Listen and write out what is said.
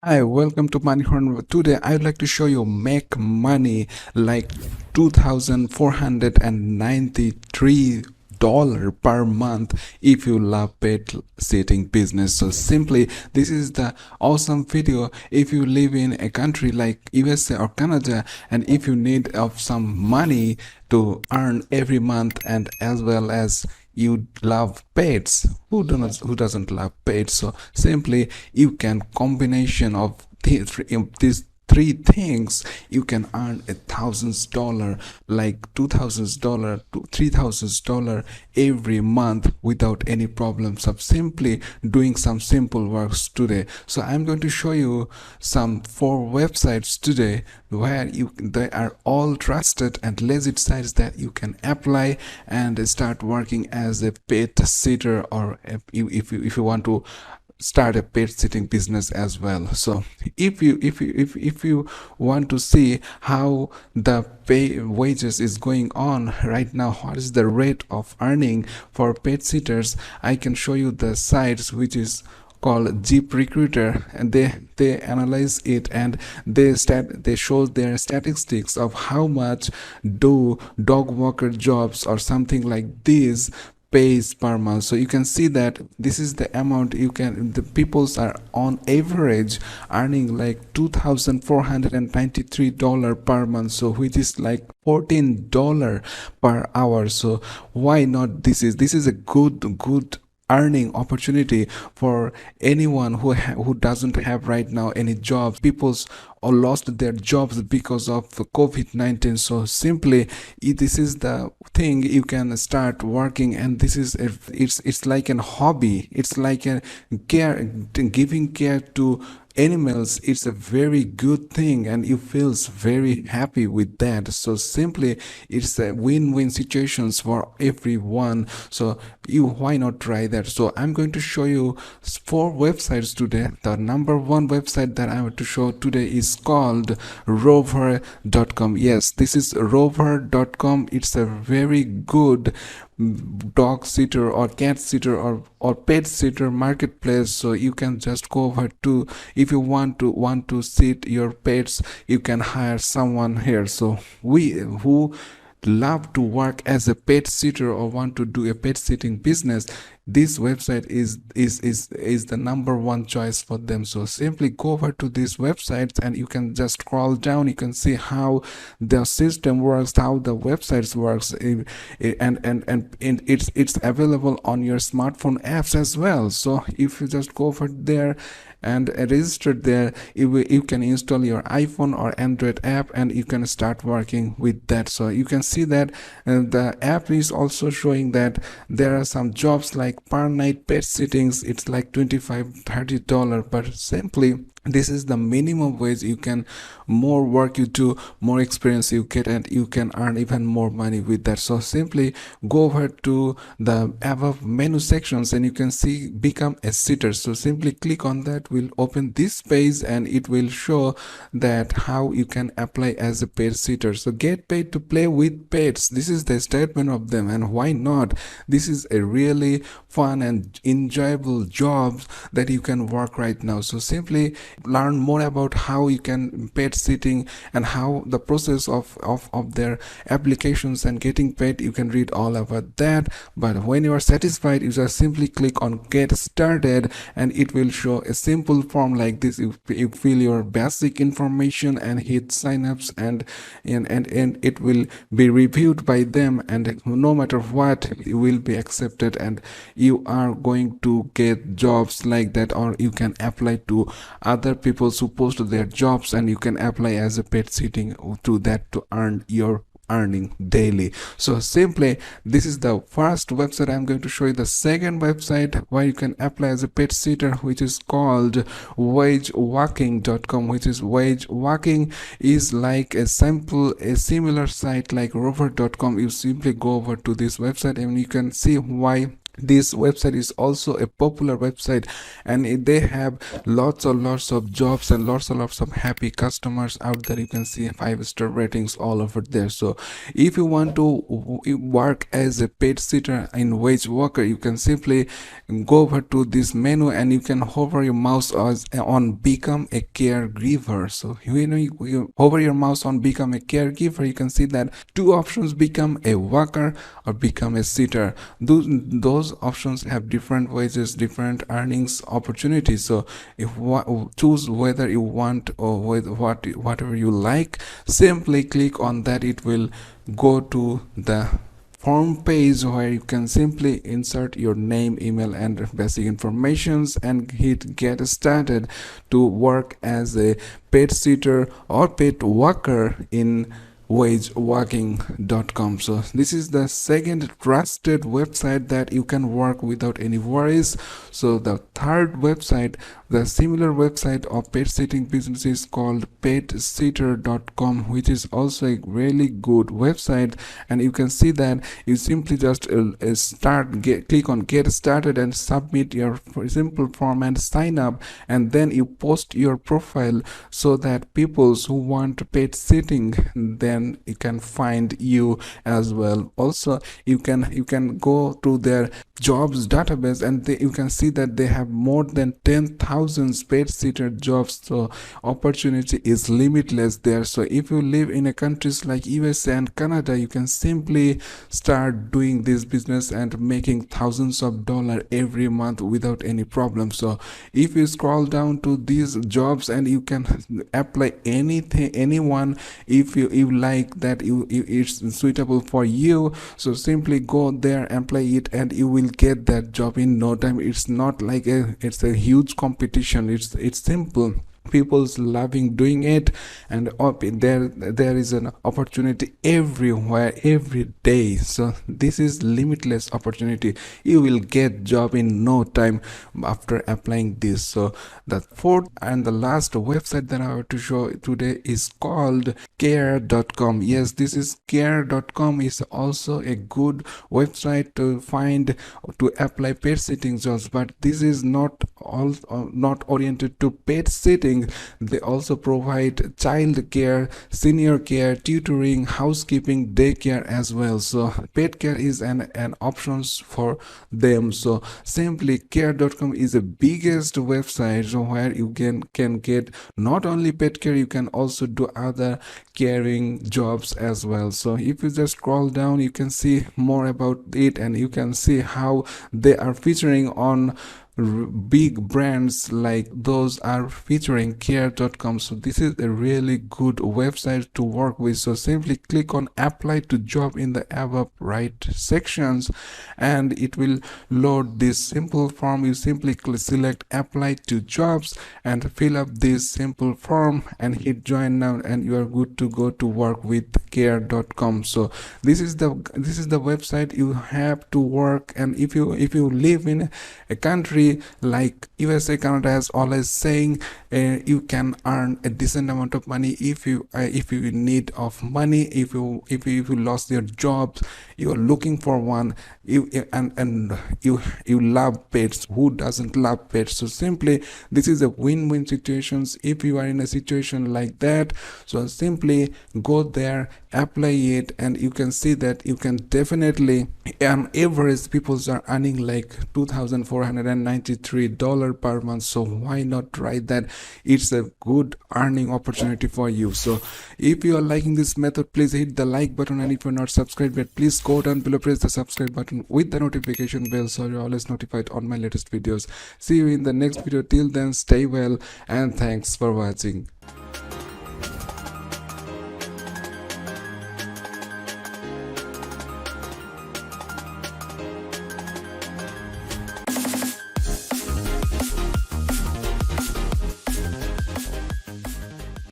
Hi, welcome to Money Horn. Today, I would like to show you make money like $2,493 per month if you love pet sitting business. So simply, this is the awesome video if you live in a country like USA or Canada, and if you need of some money to earn every month, and as well as you love pets. Who doesn't love pets? So simply you can combination of these three things, you can earn $1,000, like $2,000 to $3,000 every month without any problems of simply doing some simple works today. So I'm going to show you some 4 websites today where they are all trusted and legit sites that you can apply and start working as a pet sitter, or if you want to start a pet sitting business as well. So if you want to see how the pay wages is going on right now, what is the rate of earning for pet sitters, I can show you the sites which is called Jeep Recruiter, and they analyze it, and they show their statistics of how much do dog walker jobs or something like this pays per month. So you can see that this is the amount the peoples are on average earning like $2,493 per month, so which is like $14 per hour. So why not? This is a good earning opportunity for anyone who doesn't have right now any jobs. People's or lost their jobs because of COVID-19. So simply this is the thing you can start working, and this is it's like an hobby. It's like a giving care to animals. It's a very good thing, and you feels very happy with that. So simply it's a win-win situations for everyone. So why not try that? So I'm going to show you 4 websites today. The number one website that I want to show today is called Rover.com. Yes, this is Rover.com. It's a very good dog sitter or cat sitter or pet sitter marketplace. So you can just go over to, if you want to sit your pets, you can hire someone here. So we who love to work as a pet sitter or want to do a pet sitting business, this website is the number one choice for them. So simply go over to these websites and you can just scroll down. You can see how the system works, how the websites works, and it's available on your smartphone apps as well. So if you just go over there and register there, you can install your iPhone or Android app and you can start working with that. So you can see that the app is also showing that there are some jobs like per night pet sittings. It's like $25-30, but simply this is the minimum wage. You can more work you do, more experience you get, and you can earn even more money with that. So simply go over to the above menu sections and you can see become a sitter. So simply click on that, will open this page, and it will show that how you can apply as a pet sitter. So get paid to play with pets, this is the statement of them, and why not? This is a really fun and enjoyable job that you can work right now. So simply learn more about how you can pet sitting and how the process of their applications and getting paid. You can read all about that, but when you are satisfied, you just simply click on get started, and it will show a simple form like this. You fill your basic information and hit signups, and it will be reviewed by them, and no matter what, you will be accepted and you are going to get jobs like that. Or you can apply to other people who post their jobs, and you can apply as a pet sitting to that to earn your earning daily. So simply this is the first website. I'm going to show you the second website where you can apply as a pet sitter, which is called wagewalking.com. which is wagewalking is like a similar site like Rover.com. You simply go over to this website and you can see why This website is also a popular website, and they have lots of jobs and lots of happy customers out there. You can see 5-star ratings all over there. So if you want to work as a paid sitter in wage worker, you can simply go over to this menu and you can hover your mouse on become a caregiver. So you hover your mouse on become a caregiver, you can see that two options: become a worker or become a sitter. Those options have different wages, different earnings opportunities. So if choose whether you want or whatever you like, simply click on that. It will go to the form page where you can simply insert your name, email and basic informations and hit get started to work as a paid sitter or paid worker in wageworking.com. So this is the second trusted website that you can work without any worries. So the third website, the similar website of paid sitting business, is called paidsitter.com, which is also a really good website. And you can see that you simply just click on get started and submit your simple form and sign up, and then you post your profile so that people who want paid sitting, then you can find you as well. Also you can go to their jobs database and you can see that they have more than 10,000 paid sitter jobs. So opportunity is limitless there. So if you live in a countries like USA and Canada, you can simply start doing this business and making thousands of dollars every month without any problem. So if you scroll down to these jobs and you can apply anyone if you like that it's suitable for you. So simply go there, apply it, and you will get that job in no time. It's not like it's a huge competition. It's simple. People's loving doing it, and there is an opportunity everywhere every day. So this is limitless opportunity. You will get job in no time after applying this. So the fourth and the last website that I have to show today is called care.com. Yes, this is care.com is also a good website to find to apply paid sitting jobs, but this is not not oriented to paid sitting. They also provide child care, senior care, tutoring, housekeeping, daycare as well. So pet care is an options for them. So simply care.com is the biggest website where you can get not only pet care, you can also do other caring jobs as well. So if you just scroll down, you can see more about it, and you can see how they are featuring on big brands like those are featuring care.com. So this is a really good website to work with. So simply click on apply to job in the above right sections and it will load this simple form. You simply select apply to jobs and fill up this simple form and hit join now, and you are good to go to work with care.com. So this is the website you have to work. And if you live in a country like USA, Canada, as always saying, you can earn a decent amount of money if you in need of money, if you lost your job, you are looking for one, and you love pets. Who doesn't love pets? So simply this is a win-win situations if you are in a situation like that. So simply go there, apply it, and you can see that you can definitely, on average, people are earning like $2,493 per month. So why not try that? It's a good earning opportunity for you. So if you are liking this method, please hit the like button, and if you're not subscribed yet, please go down below, press the subscribe button with the notification bell so you're always notified on my latest videos. See you in the next video. Till then, stay well and thanks for watching.